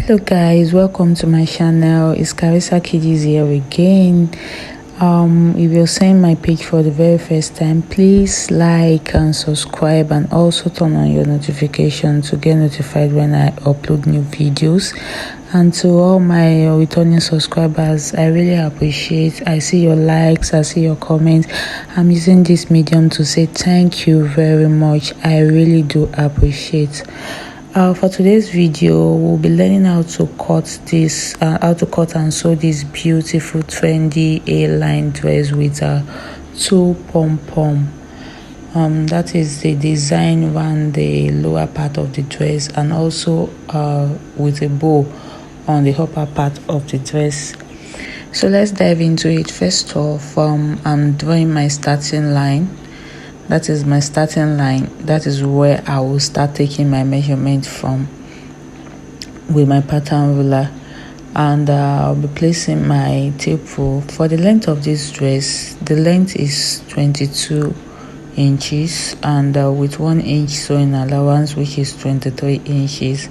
Hello guys, welcome to my channel. It's Carissa Kiddies here again. If you're seeing my page for the very first time, please like and subscribe, and also turn on your notification to get notified when I upload new videos. And to all my returning subscribers, I really appreciate. I see your likes, I see your comments. I'm using this medium to say thank you very much. I really do appreciate. For today's video, we'll be learning how to cut and sew this beautiful trendy A-line dress with two pom-pom. That is the design around the lower part of the dress, and also with a bow on the upper part of the dress. So let's dive into it. First off, I'm drawing my starting line. That is my starting line. That is where I will start taking my measurement from with my pattern ruler, and I'll be placing my tape rule. For the length of this dress, the length is 22 inches, and with 1 inch sewing allowance, which is 23 inches.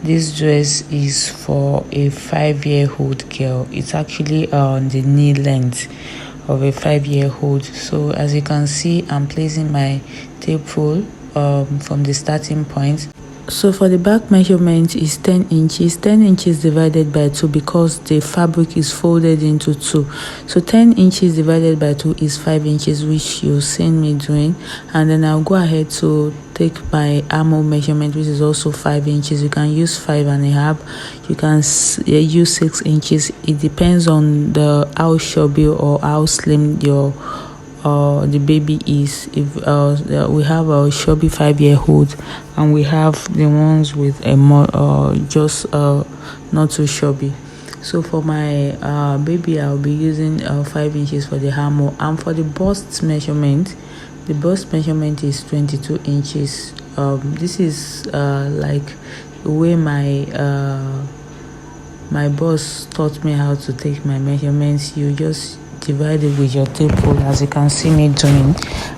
This dress is for a 5-year-old girl. It's actually on the knee length of a 5-year-old. So as you can see, I'm placing my tape rule from the starting point. So for the back measurement is 10 inches. 10 inches divided by 2, because the fabric is folded into 2. So 10 inches divided by 2 is 5 inches, which you've seen me doing. And then I'll go ahead to take my armhole measurement, which is also 5 inches. You can use 5.5. You can use 6 inches. It depends on how chubby or how slim your the baby is. If we have a chubby 5-year-old, and we have the ones with a more just not too chubby. So for my baby, I'll be using 5 inches for the armhole. And for the bust measurement, the bust measurement is 22 inches. This is like the way my boss taught me how to take my measurements. You just divide it with your tape rule, as you can see me doing.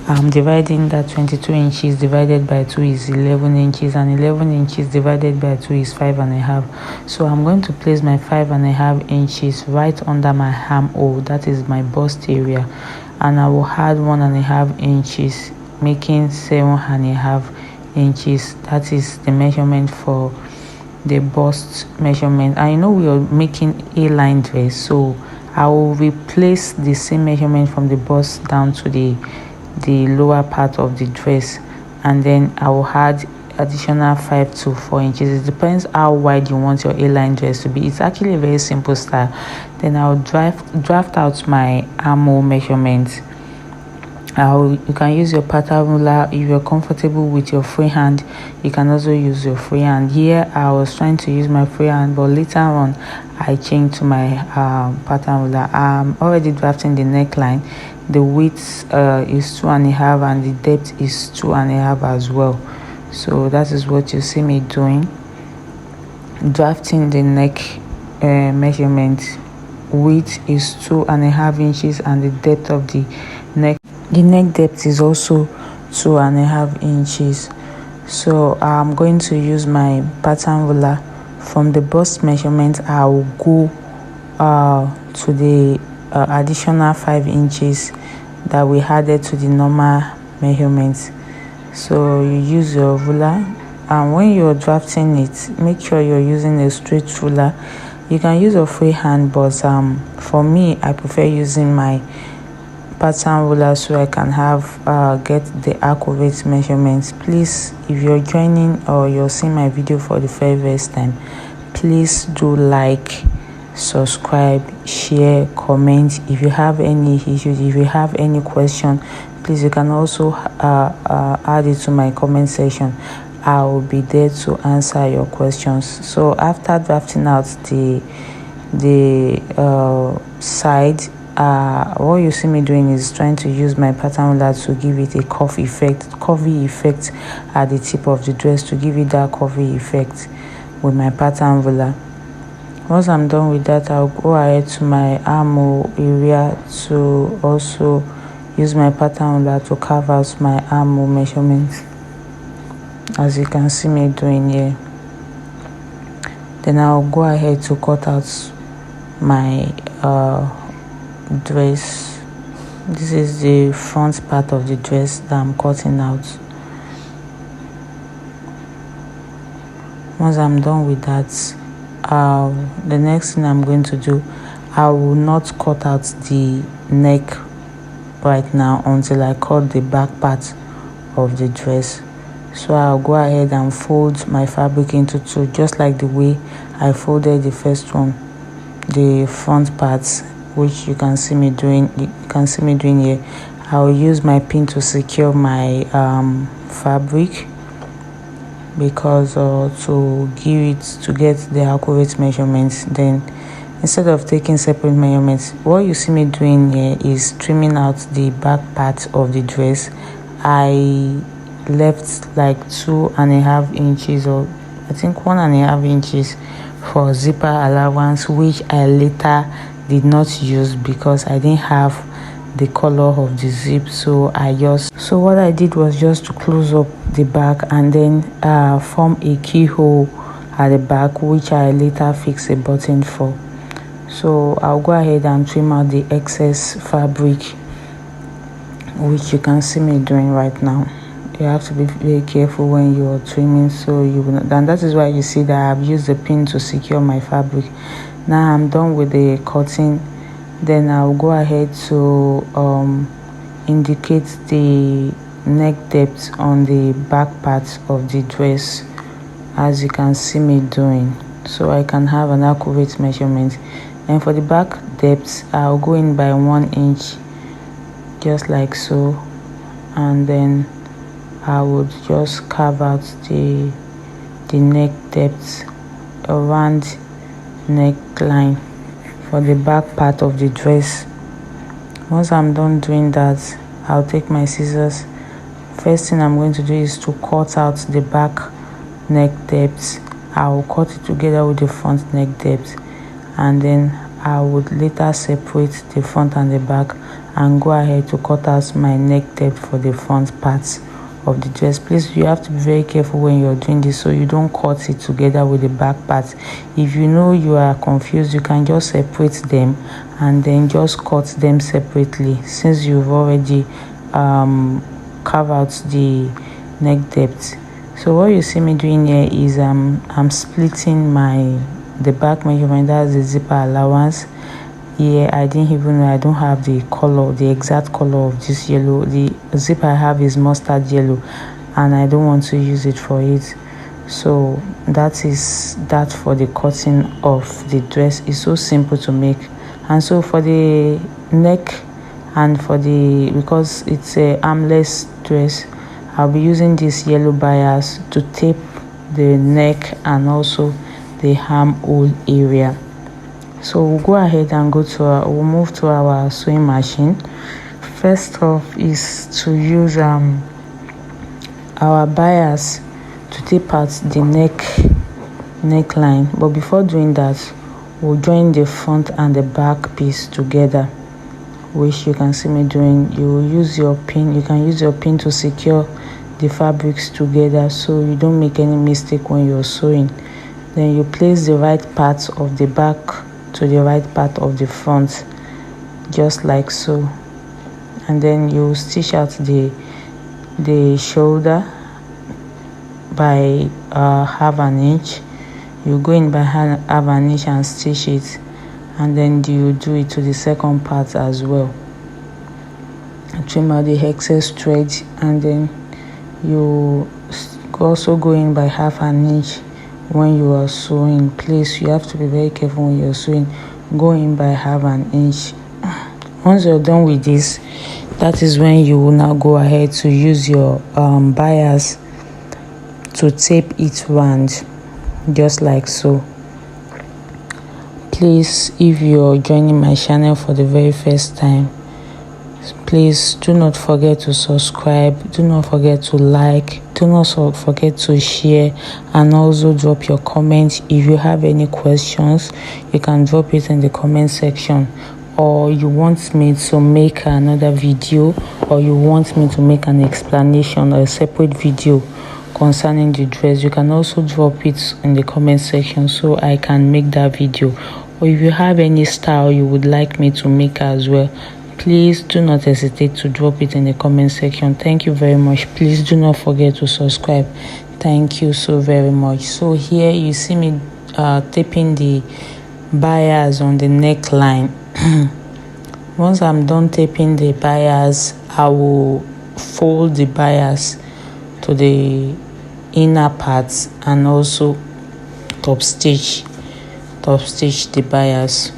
I'm dividing that 22 inches divided by 2 is 11 inches, and 11 inches divided by 2 is 5.5. So I'm going to place my 5.5 inches right under my armhole. That is my bust area, and I will add 1.5 inches, making 7.5 inches. That is the measurement for the bust measurement. I know we are making A-line dress, so I will replace the same measurement from the bust down to the lower part of the dress, and then I will add additional 5 to 4 inches. It depends how wide you want your A-line dress to be. It's actually a very simple style. Then I'll draft out my armhole measurements. You can use your pattern ruler. If you're comfortable with your free hand, you can also use your free hand. Here I was trying to use my free hand, but later on I changed to my pattern ruler. I'm already drafting the neckline. The width is 2.5, and the depth is 2.5 as well. So that is what you see me doing, drafting the neck measurement. Width is 2.5 inches, and the depth of the neck depth is also 2.5 inches. So I'm going to use my pattern ruler. From the bust measurement, I will go to the additional 5 inches that we added to the normal measurements. So you use your ruler, and when you're drafting it, make sure you're using a straight ruler. You can use a free hand, but for me, I prefer using my pattern ruler so I can get the accurate measurements. Please, if you're joining or you're seeing my video for the very first time, please do like, subscribe, share, comment. If you have any issues, if you have any question, please, you can also add it to my comment section. I will be there to answer your questions. So after drafting out the side, what you see me doing is trying to use my pattern ruler to give it a curvy effect at the tip of the dress, to give it that curvy effect with my pattern ruler. Once I'm done with that, I'll go ahead to my armhole area to also use my pattern ruler to carve out my armhole measurements, as you can see me doing here. Then I'll go ahead to cut out my dress. This is the front part of the dress that I'm cutting out. Once I'm done with that, the next thing I'm going to do, I will not cut out the neck right now until I cut the back part of the dress. So I'll go ahead and fold my fabric into two, just like the way I folded the first one, the front parts, which you can see me doing. Here. I'll use my pin to secure my fabric, because to get the accurate measurements. Then instead of taking separate measurements, what you see me doing here is trimming out the back part of the dress. I left like 2.5 inches, or I think 1.5 inches for zipper allowance, which I later did not use because I didn't have the color of the zip. So what I did was just to close up the back and then form a keyhole at the back, which I later fix a button for. So I'll go ahead and trim out the excess fabric, which you can see me doing right now. You have to be very careful when you're trimming, so you will not, and that is why you see that I've used the pin to secure my fabric. Now I'm done with the cutting. Then I'll go ahead to indicate the neck depth on the back part of the dress, as you can see me doing, so I can have an accurate measurement. And for the back depth, I'll go in by 1 inch, just like so, and then I would just carve out the neck depth around neckline for the back part of the dress. Once I'm done doing that, I'll take my scissors. First thing I'm going to do is to cut out the back neck depth. I will cut it together with the front neck depth, and then I would later separate the front and the back and go ahead to cut out my neck depth for the front parts of the dress. Please, you have to be very careful when you're doing this, so you don't cut it together with the back part. If you know you are confused, you can just separate them and then just cut them separately, since you've already carved out the neck depth. So what you see me doing here is I'm splitting the back measurement, that's the zipper allowance. Here I didn't even know, I don't have the color, the exact color of this yellow. The zip I have is mustard yellow, and I don't want to use it for it. So that is that for the cutting of the dress. It's so simple to make. And so for the neck and for because it's a armless dress, I'll be using this yellow bias to tape the neck and also the armhole area. So we'll go ahead and we'll move to our sewing machine. First off is to use our bias to tape out the neckline. But before doing that, we'll join the front and the back piece together, which you can see me doing. You will use your pin. You can use your pin to secure the fabrics together, so you don't make any mistake when you're sewing. Then you place the right part of the back to the right part of the front, just like so, and then you stitch out the shoulder by 1/2 inch. You go in by 1/2 inch and stitch it, and then you do it to the second part as well. Trim out the excess thread, and then you also go in by 1/2 inch when you are sewing. Please, you have to be very careful when you're sewing. Go in by 1/2 inch. Once you're done with this, that is when you will now go ahead to use your bias to tape it round, just like so. Please, if you're joining my channel for the very first time, please do not forget to subscribe, do not forget to like, do not forget to share, and also drop your comments. If you have any questions, you can drop it in the comment section, or you want me to make another video, or you want me to make an explanation or a separate video concerning the dress, you can also drop it in the comment section so I can make that video. Or if you have any style you would like me to make as well, please do not hesitate to drop it in the comment section. Thank you very much. Please do not forget to subscribe. Thank you so very much. So here you see me taping the bias on the neckline. Once I'm done taping the bias, I will fold the bias to the inner parts and also top stitch the bias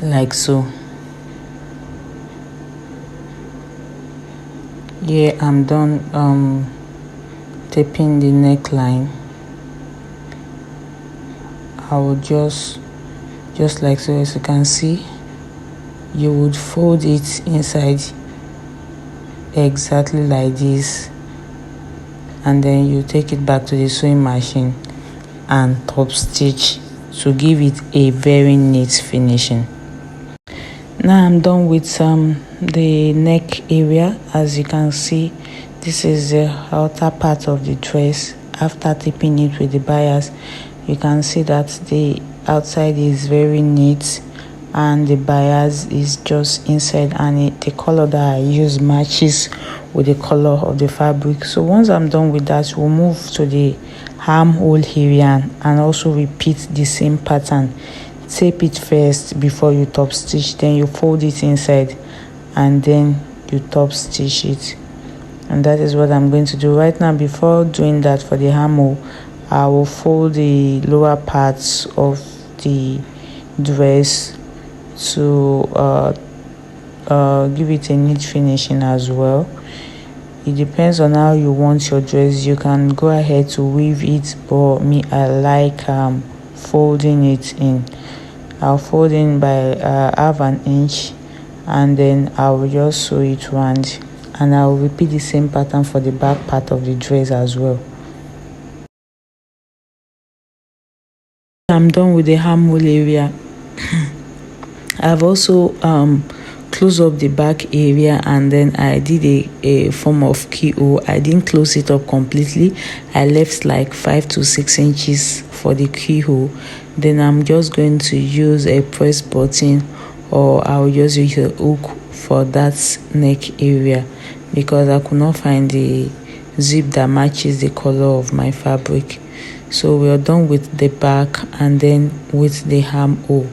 like so. Here I'm done taping the neckline. I will just like so. As you can see, you would fold it inside exactly like this, and then you take it back to the sewing machine and top stitch to give it a very neat finishing. Now I'm done with the neck area. As you can see, this is the outer part of the dress. After taping it with the bias, you can see that the outside is very neat and the bias is just inside, and the color that I use matches with the color of the fabric. So once I'm done with that, we'll move to the armhole area and also repeat the same pattern. Tape it first before you top stitch, then you fold it inside and then you top stitch it. And that is what I'm going to do right now. Before doing that, for the armhole, I will fold the lower parts of the dress to give it a neat finishing as well. It depends on how you want your dress. You can go ahead to weave it, but me, I like folding it in. I'll fold in by half an inch, and then I will just sew it round, and I will repeat the same pattern for the back part of the dress as well. I'm done with the armhole area. I've also closed up the back area, and then I did a form of keyhole. I didn't close it up completely. I left like 5 to 6 inches for the keyhole. Then I'm just going to use a press button, or I'll just use a hook for that neck area because I could not find the zip that matches the color of my fabric. So we are done with the back and then with the armhole.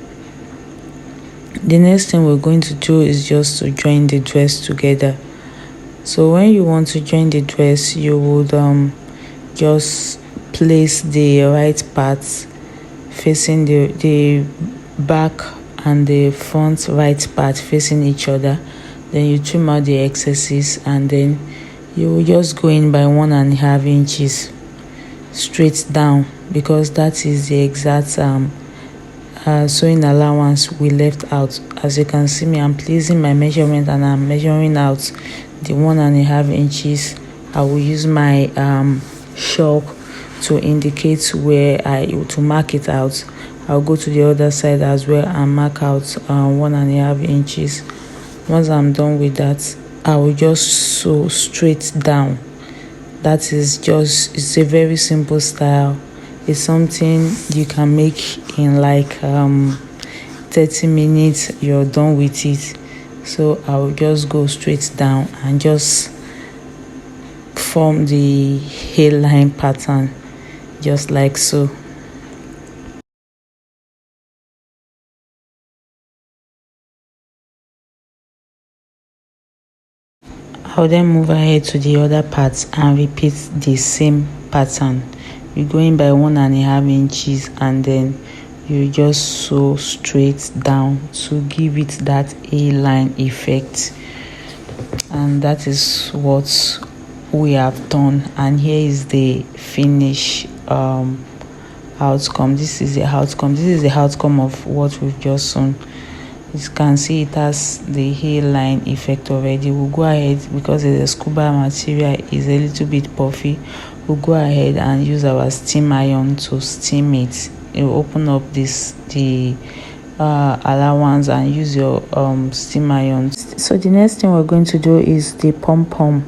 The next thing we're going to do is just to join the dress together. So when you want to join the dress, you would just place the right parts facing the back and the front right part facing each other. Then you trim out the excesses, and then you will just go in by 1.5 inches straight down, because that is the exact sewing allowance we left out. As you can see me, I'm placing my measurement and I'm measuring out the 1.5 inches. I will use my chalk to indicate where to mark it out. I'll go to the other side as well and mark out 1.5 inches. Once I'm done with that, I will just sew straight down. That is just, it's a very simple style. It's something you can make in like 30 minutes. You're done with it. So I will just go straight down and just form the hairline pattern just like so. I'll then move ahead to the other parts and repeat the same pattern. You're going by 1.5 inches, and then you just sew straight down to give it that A-line effect. And that is what we have done, and here is the finish outcome. This is the outcome of what we've just sewn. You can see it has the hairline effect already. We'll go ahead, because the scuba material is a little bit puffy, we'll go ahead and use our steam iron to steam it. It will open up the allowance, and use your steam iron. So the next thing we're going to do is the pom pom.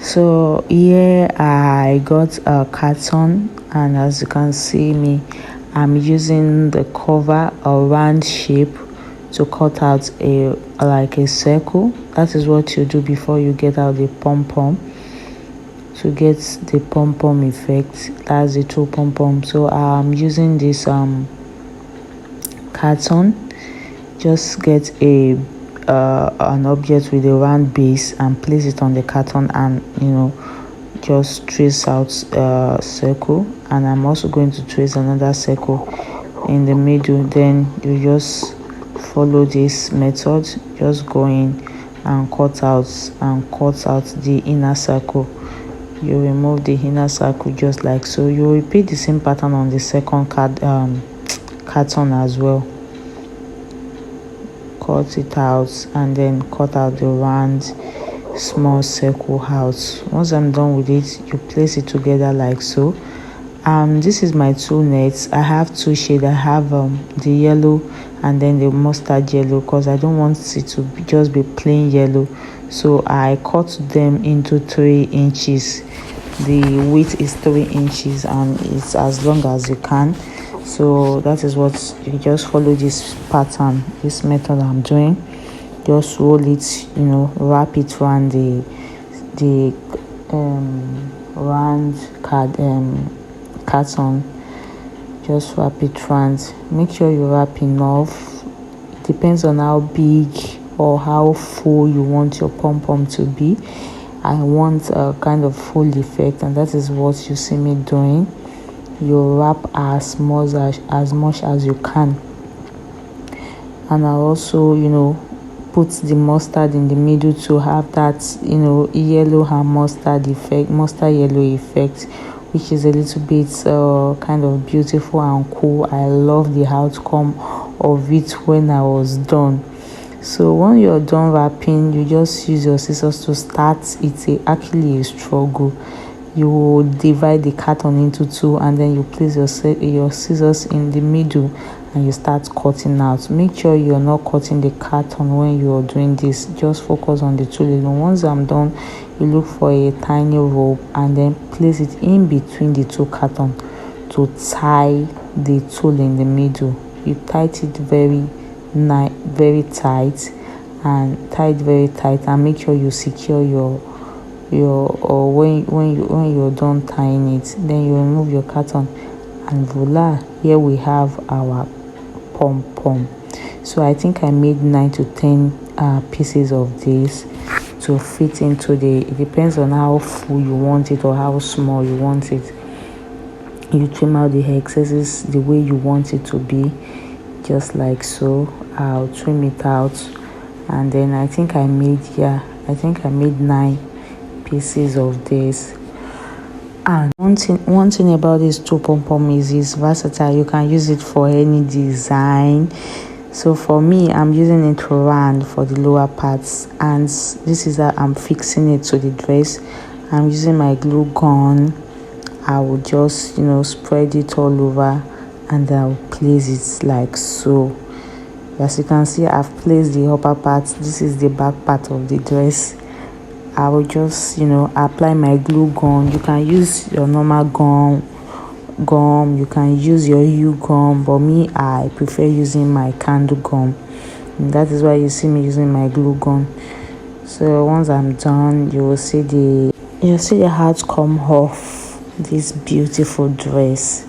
So here I got a carton, and as you can see I'm using the cover, a round shape, to cut out a circle. That is what you do before you get out the pom-pom, to get the pom-pom effect. That's the two pom-pom. So I'm using this carton. Just get an object with a round base and place it on the carton, and just trace out a circle. And I'm also going to trace another circle in the middle. Then you just follow this method, just go in and cut out the inner circle. You remove the inner circle just like so. You repeat the same pattern on the second carton as well. Cut it out and then cut out the round small circle out. Once I'm done with it, you place it together like so. This is my two nets. I have two shades. I have the yellow and then the mustard yellow, because I don't want it to just be plain yellow. So I cut them into 3 inches. The width is 3 inches and it's as long as you can. So that is what you just follow this pattern, this method I'm doing. Just roll it, wrap it around the round carton. Just wrap it round. Make sure you wrap enough. It depends on how big or how full you want your pom-pom to be. I want a kind of full effect, and that is what you see me doing. You wrap as much as you can. And I also put the mustard in the middle to have that yellow and mustard yellow effect, which is a little bit kind of beautiful and cool. I love the outcome of it when I was done. So when you're done wrapping, you just use your scissors to start. It's actually a struggle. You will divide the carton into 2, and then you place your scissors in the middle and you start cutting out. Make sure you're not cutting the carton when you're doing this. Just focus on the tulle. Once I'm done, you look for a tiny rope and then place it in between the 2 cartons to tie the tulle in the middle. You tight it very tight, and make sure you secure when you're done tying it. Then you remove your carton, and voila, here we have our pom-pom. So I think I made 9 to 10 pieces of this to fit into it depends on how full you want it or how small you want it. You trim out the excesses the way you want it to be, just like so. I'll trim it out, and then I think I made 9 pieces of this. And one thing about this two pom-pom is it's versatile. You can use it for any design. So for me, I'm using it round for the lower parts, and this is how I'm fixing it to the dress. I'm using my glue gun. I will just spread it all over, and I'll place it like so. As you can see, I've placed the upper part. This is the back part of the dress. I will just apply my glue gun. You can use your normal gum, you can use your U gum, but me, I prefer using my candle gum, and that is why you see me using my glue gun. So once I'm done, you will see the outcome of this beautiful dress.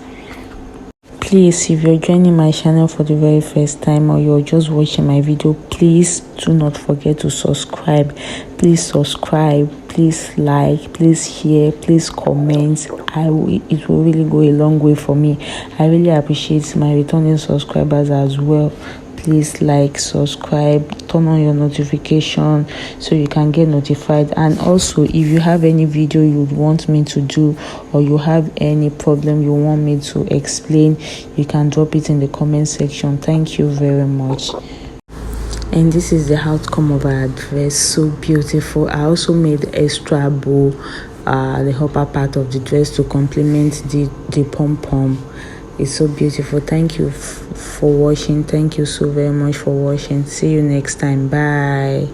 Please, if you're joining my channel for the very first time, or you're just watching my video, please do not forget to subscribe. Please subscribe, please like, please share, please comment. It will really go a long way for me. I really appreciate my returning subscribers as well. Please like, subscribe, turn on your notification so you can get notified. And also, if you have any video you want me to do, or you have any problem you want me to explain, you can drop it in the comment section. Thank you very much. And this is the outcome of our dress. So beautiful. I also made extra bow, the upper part of the dress, to complement the pom-pom. It's so beautiful. Thank you for watching. Thank you so very much for watching. See you next time. Bye.